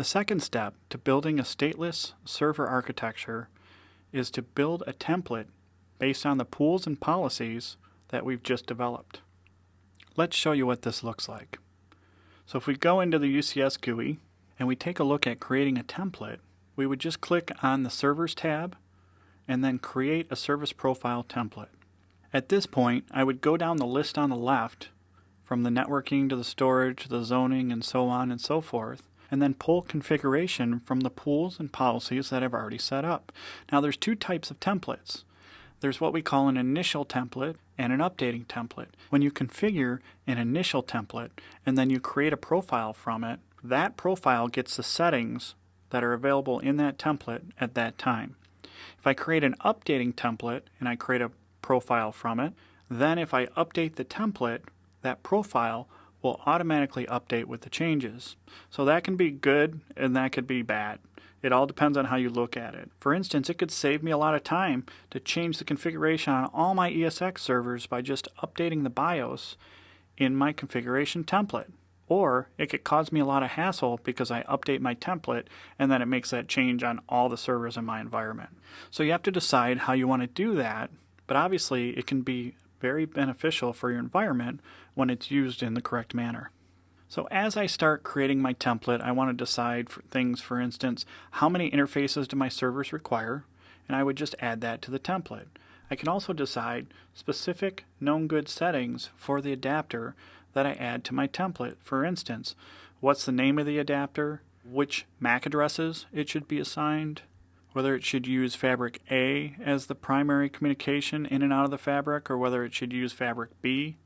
The second step to building a stateless server architecture is to build a template based on the pools and policies that we've just developed. Let's show you what this looks like. So if we go into the UCS GUI and we take a look at creating a template, we would just click on the Servers tab and then create a service profile template. At this point, I would go down the list on the left from the networking to the storage, the zoning, and so on and so forth, and then pull configuration from the pools and policies that I've already set up. Now there's two types of templates. There's what we call an initial template and an updating template. When you configure an initial template and then you create a profile from it, that profile gets the settings that are available in that template at that time. If I create an updating template and I create a profile from it, then if I update the template, that profile will automatically update with the changes. So that can be good and that could be bad. It all depends on how you look at it. For instance, it could save me a lot of time to change the configuration on all my ESX servers by just updating the BIOS in my configuration template. Or it could cause me a lot of hassle because I update my template and then it makes that change on all the servers in my environment. So you have to decide how you want to do that, but obviously it can be very beneficial for your environment when it's used in the correct manner. So as I start creating my template, I want to decide things, for instance, how many interfaces do my servers require, and I would just add that to the template. I can also decide specific known good settings for the adapter that I add to my template. For instance, what's the name of the adapter, which MAC addresses it should be assigned, whether it should use Fabric A as the primary communication in and out of the fabric, or whether it should use Fabric B,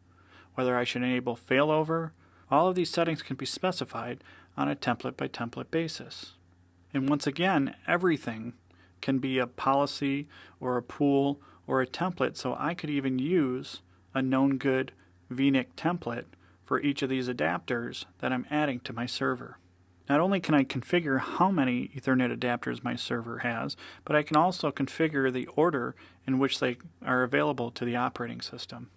whether I should enable failover. All of these settings can be specified on a template by template basis. And once again, everything can be a policy or a pool or a template, so I could even use a known good VNIC template for each of these adapters that I'm adding to my server. Not only can I configure how many Ethernet adapters my server has, but I can also configure the order in which they are available to the operating system.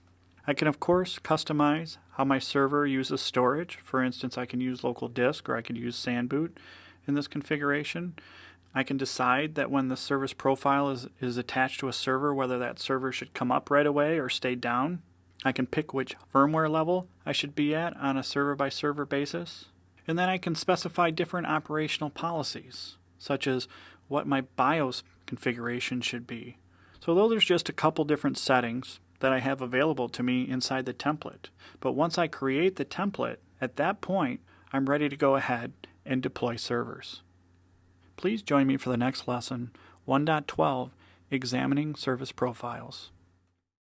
I can of course customize how my server uses storage. For instance, I can use local disk or I could use SandBoot in this configuration. I can decide that when the service profile is attached to a server, whether that server should come up right away or stay down. I can pick which firmware level I should be at on a server by server basis. And then I can specify different operational policies, such as what my BIOS configuration should be. So those are just a couple different settings that I have available to me inside the template. But once I create the template, at that point, I'm ready to go ahead and deploy servers. Please join me for the next lesson, 1.12, Examining Service Profiles.